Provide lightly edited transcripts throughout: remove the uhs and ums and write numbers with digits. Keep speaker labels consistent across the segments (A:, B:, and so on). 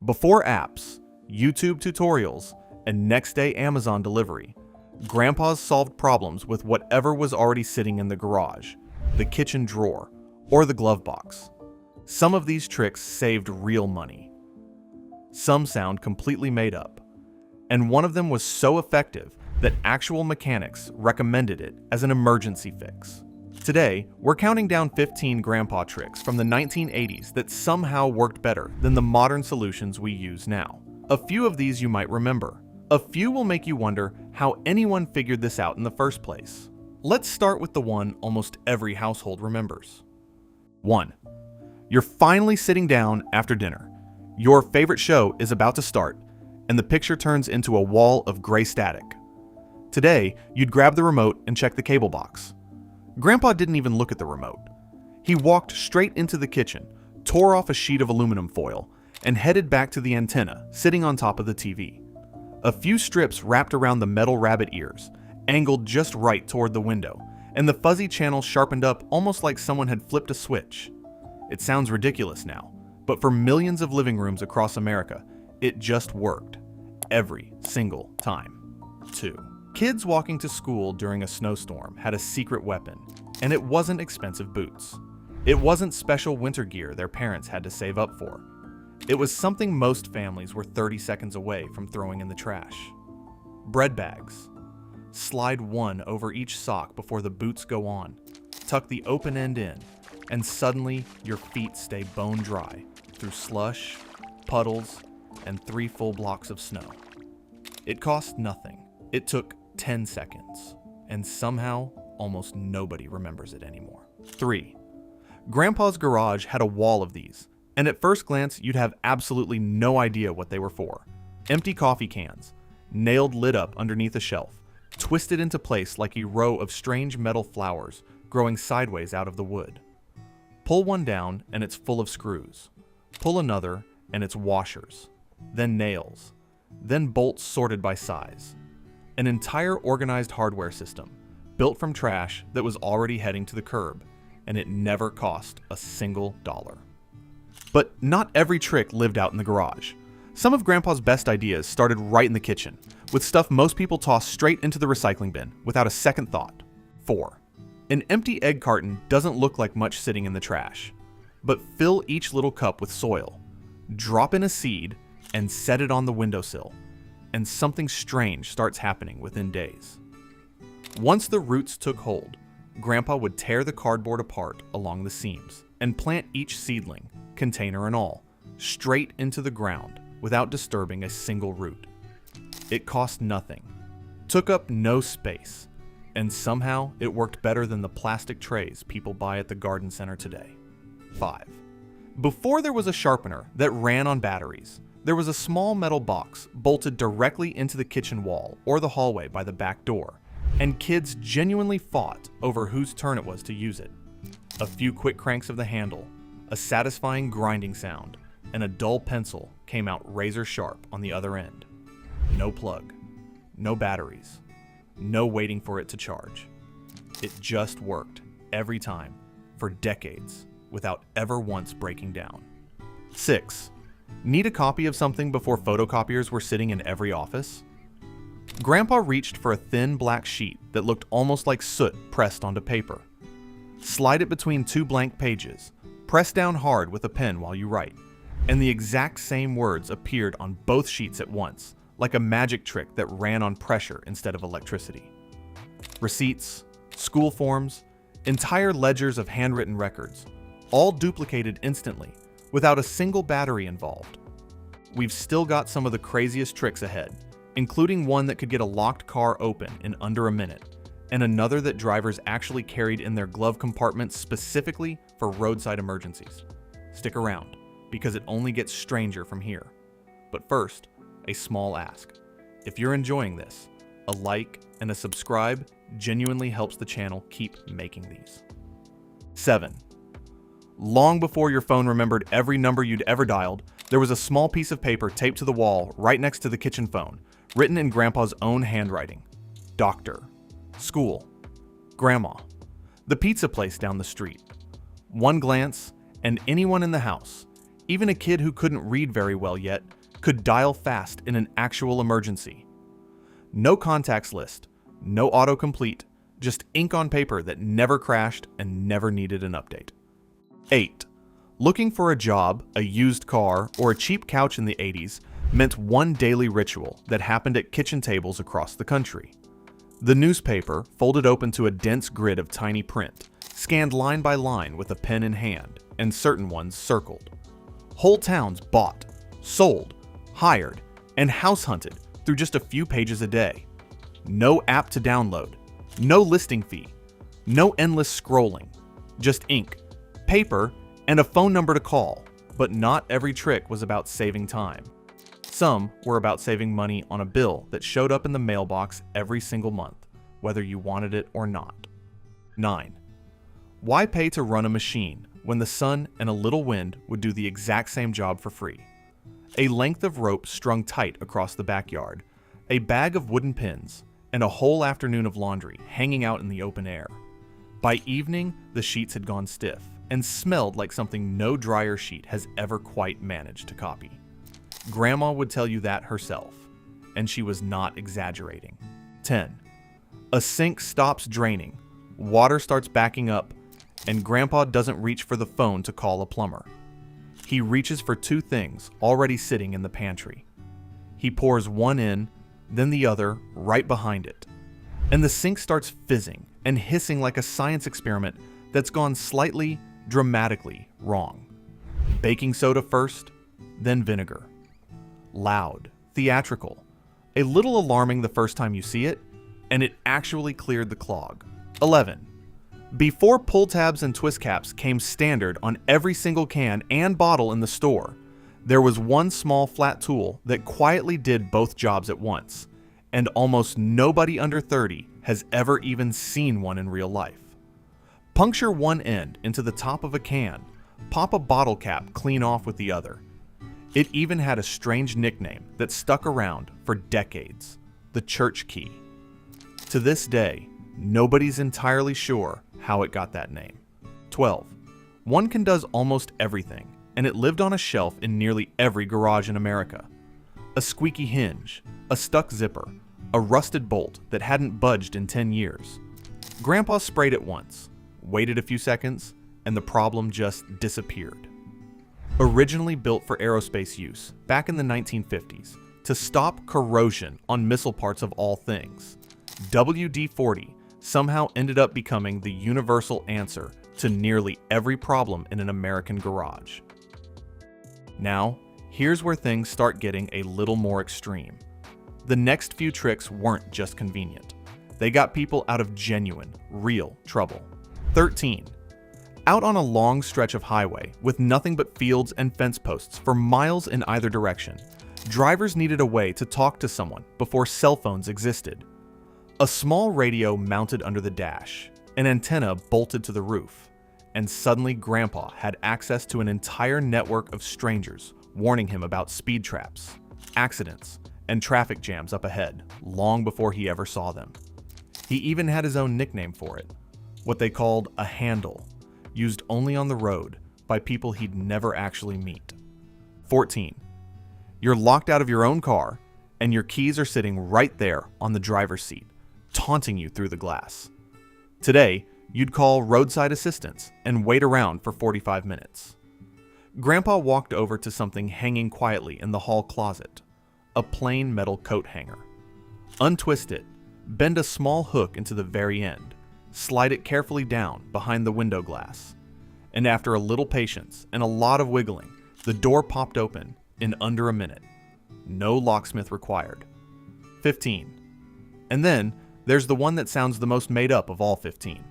A: Before apps, YouTube tutorials, and next-day Amazon delivery, grandpas solved problems with whatever was already sitting in the garage, the kitchen drawer, or the glove box. Some of these tricks saved real money. Some sound completely made up. And one of them was so effective that actual mechanics recommended it as an emergency fix. Today, we're counting down 15 grandpa tricks from the 1980s that somehow worked better than the modern solutions we use now. A few of these you might remember. A few will make you wonder how anyone figured this out in the first place. Let's start with the one almost every household remembers. 1. You're finally sitting down after dinner. Your favorite show is about to start, and the picture turns into a wall of gray static. Today, you'd grab the remote and check the cable box. Grandpa didn't even look at the remote. He walked straight into the kitchen, tore off a sheet of aluminum foil, and headed back to the antenna sitting on top of the TV. A few strips wrapped around the metal rabbit ears, angled just right toward the window, and the fuzzy channel sharpened up almost like someone had flipped a switch. It sounds ridiculous now, but for millions of living rooms across America, it just worked. Every single time. 2. Kids walking to school during a snowstorm had a secret weapon, and it wasn't expensive boots. It wasn't special winter gear their parents had to save up for. It was something most families were 30 seconds away from throwing in the trash. Bread bags. Slide one over each sock before the boots go on. Tuck the open end in, and suddenly your feet stay bone dry through slush, puddles, and 3 full blocks of snow. It cost nothing. It took 10 seconds, and somehow almost nobody remembers it anymore. 3. Grandpa's garage had a wall of these, and at first glance you'd have absolutely no idea what they were for. Empty coffee cans, nailed lid up underneath a shelf, twisted into place like a row of strange metal flowers growing sideways out of the wood. Pull one down and it's full of screws. Pull another and it's washers, then nails, then bolts sorted by size. An entire organized hardware system, built from trash that was already heading to the curb, and it never cost a single dollar. But not every trick lived out in the garage. Some of Grandpa's best ideas started right in the kitchen, with stuff most people toss straight into the recycling bin without a second thought. 4. An empty egg carton doesn't look like much sitting in the trash, but fill each little cup with soil, drop in a seed, and set it on the windowsill, and something strange starts happening within days. Once the roots took hold, Grandpa would tear the cardboard apart along the seams and plant each seedling, container and all, straight into the ground without disturbing a single root. It cost nothing, took up no space, and somehow it worked better than the plastic trays people buy at the garden center today. 5. Before there was a sharpener that ran on batteries, there was a small metal box bolted directly into the kitchen wall or the hallway by the back door, and kids genuinely fought over whose turn it was to use it. A few quick cranks of the handle, a satisfying grinding sound, and a dull pencil came out razor sharp on the other end. No plug, no batteries, no waiting for it to charge. It just worked every time for decades without ever once breaking down. 6. Need a copy of something before photocopiers were sitting in every office? Grandpa reached for a thin black sheet that looked almost like soot pressed onto paper. Slide it between 2 blank pages, press down hard with a pen while you write, and the exact same words appeared on both sheets at once, like a magic trick that ran on pressure instead of electricity. Receipts, school forms, entire ledgers of handwritten records, all duplicated instantly, without a single battery involved. We've still got some of the craziest tricks ahead, including one that could get a locked car open in under a minute, and another that drivers actually carried in their glove compartments specifically for roadside emergencies. Stick around, because it only gets stranger from here. But first, a small ask. If you're enjoying this, a like and a subscribe genuinely helps the channel keep making these. 7. Long before your phone remembered every number you'd ever dialed, there was a small piece of paper taped to the wall right next to the kitchen phone, written in Grandpa's own handwriting. Doctor, school, Grandma, the pizza place down the street. One glance, and anyone in the house, Even a kid who couldn't read very well yet could dial fast in an actual emergency. No contacts list, no autocomplete, just ink on paper that never crashed and never needed an update. 8. Looking for a job, a used car, or a cheap couch in the 80s meant one daily ritual that happened at kitchen tables across the country. The newspaper, folded open to a dense grid of tiny print, scanned line by line with a pen in hand, and certain ones circled. Whole towns bought, sold, hired, and house hunted through just a few pages a day. No app to download, no listing fee, no endless scrolling, just ink, paper, and a phone number to call. But not every trick was about saving time. Some were about saving money on a bill that showed up in the mailbox every single month, whether you wanted it or not. 9. Why pay to run a machine when the sun and a little wind would do the exact same job for free? A length of rope strung tight across the backyard, a bag of wooden pins, and a whole afternoon of laundry hanging out in the open air. By evening, the sheets had gone stiff and smelled like something no dryer sheet has ever quite managed to copy. Grandma would tell you that herself, and she was not exaggerating. 10. A sink stops draining, water starts backing up, and Grandpa doesn't reach for the phone to call a plumber. He reaches for two things already sitting in the pantry. He pours one in, then the other right behind it, and the sink starts fizzing and hissing like a science experiment that's gone slightly, dramatically wrong. Baking soda first, then vinegar. Loud, theatrical, a little alarming the first time you see it, and it actually cleared the clog. 11. Before pull tabs and twist caps came standard on every single can and bottle in the store, there was one small flat tool that quietly did both jobs at once, and almost nobody under 30 has ever even seen one in real life. Puncture one end into the top of a can, pop a bottle cap clean off with the other. It even had a strange nickname that stuck around for decades, the church key. To this day, nobody's entirely sure how it got that name. 12. One can does almost everything, and it lived on a shelf in nearly every garage in America. A squeaky hinge, a stuck zipper, a rusted bolt that hadn't budged in 10 years. Grandpa sprayed it once, waited a few seconds, and the problem just disappeared. Originally built for aerospace use back in the 1950s to stop corrosion on missile parts of all things, WD-40 somehow ended up becoming the universal answer to nearly every problem in an American garage. Now, here's where things start getting a little more extreme. The next few tricks weren't just convenient. They got people out of genuine, real trouble. 13. Out on a long stretch of highway with nothing but fields and fence posts for miles in either direction, drivers needed a way to talk to someone before cell phones existed. A small radio mounted under the dash, an antenna bolted to the roof, and suddenly Grandpa had access to an entire network of strangers warning him about speed traps, accidents, and traffic jams up ahead long before he ever saw them. He even had his own nickname for it, what they called a handle, used only on the road by people he'd never actually meet. 14. You're locked out of your own car, and your keys are sitting right there on the driver's seat, taunting you through the glass. Today, you'd call roadside assistance and wait around for 45 minutes. Grandpa walked over to something hanging quietly in the hall closet, a plain metal coat hanger. Untwist it, bend a small hook into the very end, slide it carefully down behind the window glass, and after a little patience and a lot of wiggling, the door popped open in under a minute. No locksmith required. 15. And then, there's the one that sounds the most made up of all 15.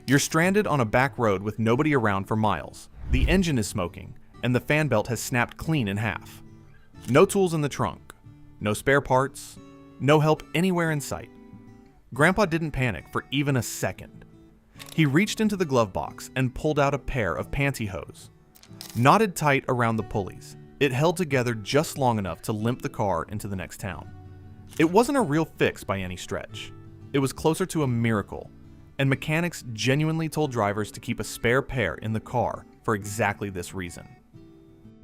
A: You're stranded on a back road with nobody around for miles. The engine is smoking, and the fan belt has snapped clean in half. No tools in the trunk, no spare parts, no help anywhere in sight. Grandpa didn't panic for even a second. He reached into the glove box and pulled out a pair of pantyhose. Knotted tight around the pulleys, it held together just long enough to limp the car into the next town. It wasn't a real fix by any stretch. It was closer to a miracle, and mechanics genuinely told drivers to keep a spare pair in the car for exactly this reason.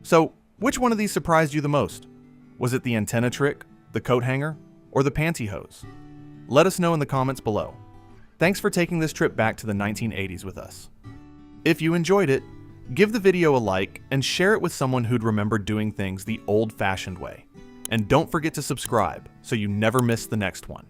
A: So, which one of these surprised you the most? Was it the antenna trick, the coat hanger, or the pantyhose? Let us know in the comments below. Thanks for taking this trip back to the 1980s with us. If you enjoyed it, give the video a like and share it with someone who'd remember doing things the old-fashioned way. And don't forget to subscribe so you never miss the next one.